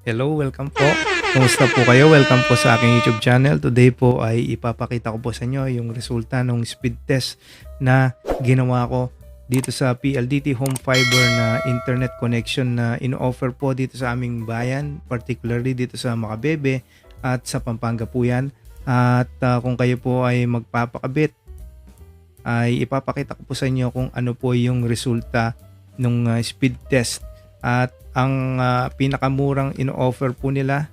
Hello, welcome po. Kumusta po kayo? Welcome po sa aking YouTube channel. Today po ay ipapakita ko po sa inyo yung resulta ng speed test na ginawa ko dito sa PLDT Home Fiber na internet connection na in-offer po dito sa aming bayan, particularly dito sa Makabebe at sa Pampanga po yan. At kung kayo po ay magpapakabit, ay ipapakita ko po sa inyo kung ano po yung resulta ng speed test. At ang pinakamurang in-offer po nila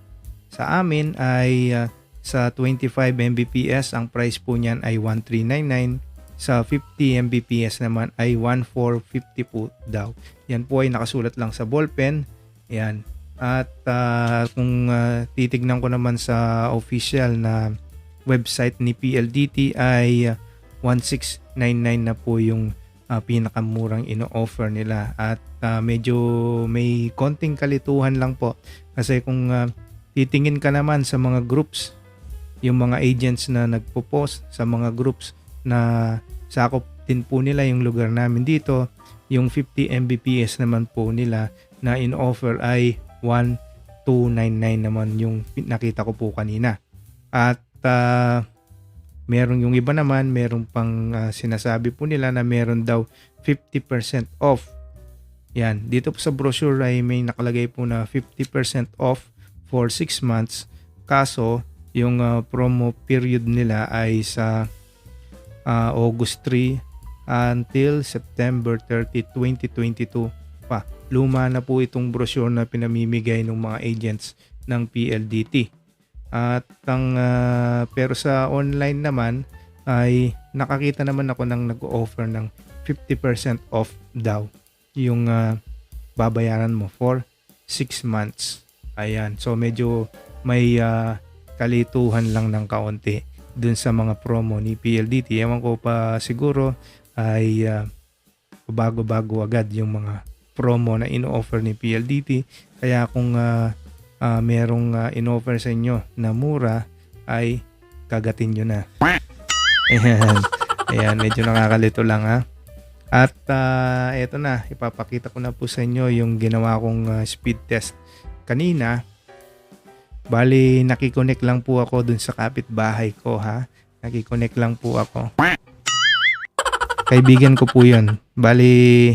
sa amin ay sa 25 Mbps, ang price po niyan ay 1399. Sa 50 Mbps naman ay 1450 po daw. Yan po ay nakasulat lang sa ballpen. Yan. At kung titignan ko naman sa official na website ni PLDT ay 1699 na po yung pinakamurang ino-offer nila. At medyo may konting kalituhan lang po kasi kung titingin ka naman sa mga groups, yung mga agents na nagpo-post sa mga groups na sakop din po nila yung lugar namin dito, yung 50 Mbps naman po nila na in-offer ay 1299 naman yung nakita ko po kanina. At merong yung iba naman, merong pang sinasabi po nila na meron daw 50% off. Yan, dito po sa brochure ay may nakalagay po na 50% off for 6 months. Kaso, yung promo period nila ay sa August 3 until September 30, 2022 pa. Luma na po itong brochure na pinamimigay ng mga agents ng PLDT. At pero sa online naman ay nakakita naman ako ng nag-offer ng 50% off daw yung babayaran mo for 6 months. Ayan. So medyo may kalituhan lang ng kaunti dun sa mga promo ni PLDT. Ewan ko pa, siguro ay bago-bago agad yung mga promo na in-offer ni PLDT. Kaya kung merong in-offer sa inyo na mura ay kagatin nyo na. Ayan. Ayan, medyo nakakalito lang ha. At eto na, ipapakita ko na po sa inyo yung ginawa kong speed test kanina. Bali, nakikonek lang po ako dun sa kapitbahay ko ha. Nakikonek lang po ako. Kaibigan ko po yun. Bali,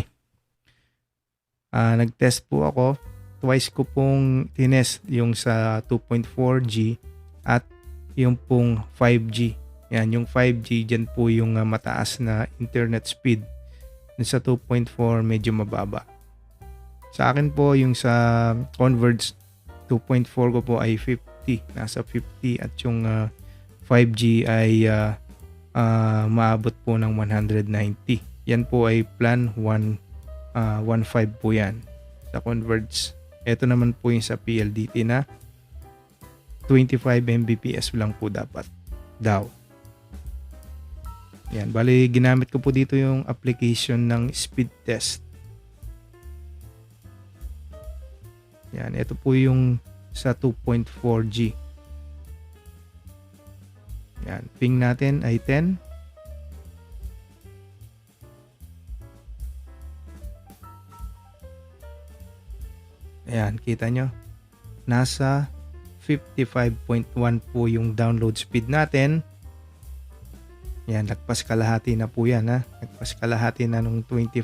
nag-test po ako. Twice ko pong tinest yung sa 2.4G at yung pong 5G. Yan, yung 5G, dyan po yung mataas na internet speed. Sa 2.4 medyo mababa. Sa akin po yung sa Converge 2.4 ko po ay 50, nasa 50 at yung 5G ay maabot po ng 190. Yan po ay plan 1.5 po yan sa Converge. Ito naman po yung sa PLDT na 25 Mbps lang po dapat daw. Yan, bali ginamit ko po dito yung application ng speed test. Yan, ito po yung sa 2.4G. Yan, ping natin ay 10. Ayan, kita nyo. Nasa 55.1 po yung download speed natin. Yan, lagpas kalahati na po yan ha. Lagpas kalahati na nung 25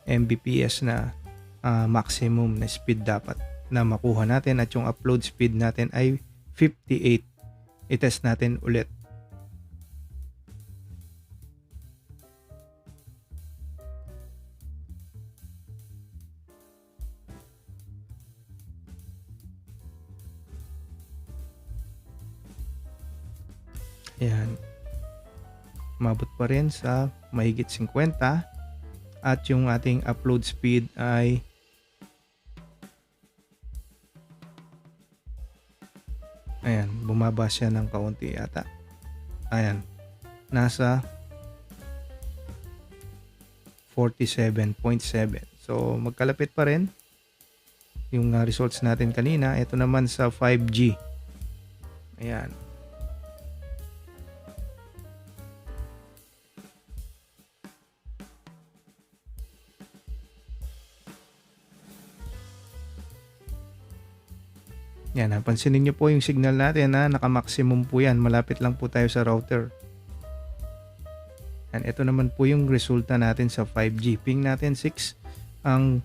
Mbps na maximum na speed dapat na makuha natin. At yung upload speed natin ay 58. I-test natin ulit. Yan. Mabot pa rin sa mahigit 50 at yung ating upload speed ay ayan, bumaba siya ng kaunti yata. Ayan, nasa 47.7. So magkalapit pa rin yung results natin kanina. Ito naman sa 5G. Ayan. Yan, napansinin nyo po yung signal natin na naka-maximum po yan. Malapit lang po tayo sa router. And ito naman po yung resulta natin sa 5G. Ping natin 6. Ang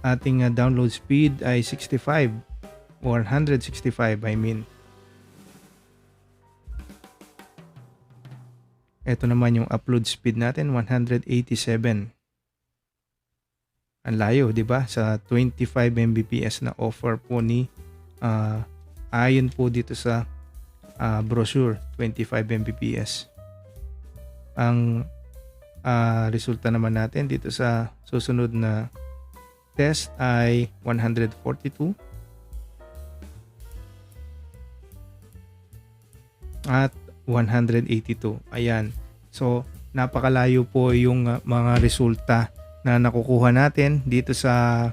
ating download speed ay 65 or 165 I mean. Ito naman yung upload speed natin 187. Ang layo, 'di ba? Sa 25 Mbps na offer po ni ayon po dito sa brochure, 25 Mbps. Ang resulta naman natin dito sa susunod na test ay 142 at 182. Ayan. So, napakalayo po yung mga resulta na nakukuha natin dito sa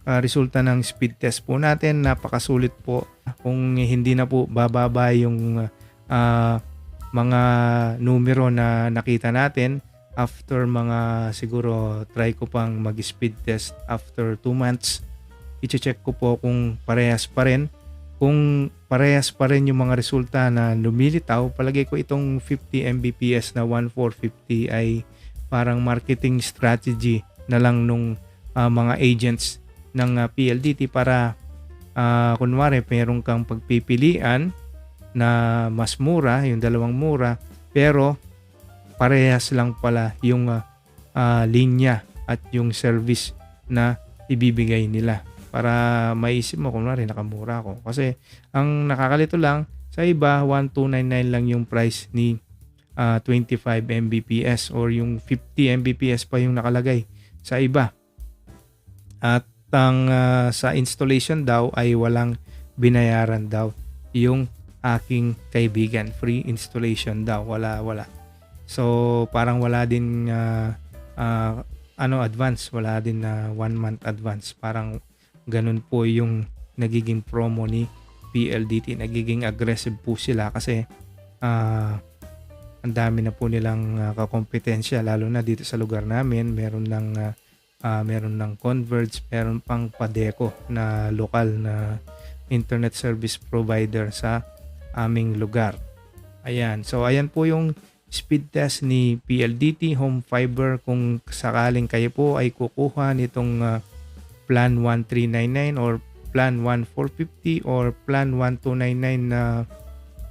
resulta ng speed test po natin. Napakasulit po. Kung hindi na po bababa yung mga numero na nakita natin after mga siguro try ko pang mag-speed test after 2 months. I-check ko po kung parehas pa rin. Kung parehas pa rin yung mga resulta na lumilitaw, palagay ko itong 50 Mbps na 1450 ay parang marketing strategy na lang nung mga agents ng PLDT para kunwari meron kang pagpipilian na mas mura, yung dalawang mura, pero parehas lang pala yung linya at yung service na ibibigay nila. Para maisip mo, kunwari nakamura ako. Kasi ang nakakalito lang, sa iba 1299 lang yung price ni 25 Mbps or yung 50 Mbps pa yung nakalagay sa iba. At ang sa installation daw ay walang binayaran daw yung aking kaibigan. Free installation daw. Wala. So parang wala din advance. Wala din 1 month advance. Parang ganun po yung nagiging promo ni PLDT. Nagiging aggressive po sila kasi ang dami na po nilang kakompetensya, lalo na dito sa lugar namin. Meron ng Converge, meron pang Padeco na lokal na internet service provider sa aming lugar. Ayan. So ayan po yung speed test ni PLDT Home Fiber. Kung sakaling kayo po ay kukuha nitong Plan 1399 or Plan 1450 or Plan 1299 na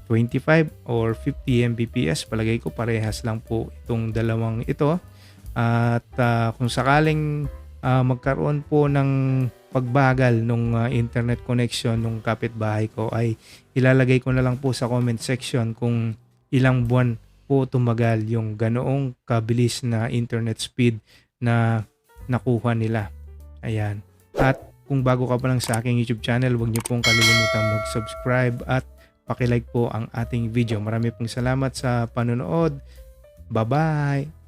25 or 50 Mbps, palagay ko parehas lang po itong dalawang ito. At kung sakaling magkaroon po ng pagbagal nung internet connection nung kapitbahay ko, ay ilalagay ko na lang po sa comment section kung ilang buwan po tumagal yung ganoong kabilis na internet speed na nakuha nila. Ayan. At kung bago ka pa lang sa aking YouTube channel, huwag niyo pong kalimutan mag-subscribe at pakilike po ang ating video. Marami pong salamat sa panonood. Bye-bye!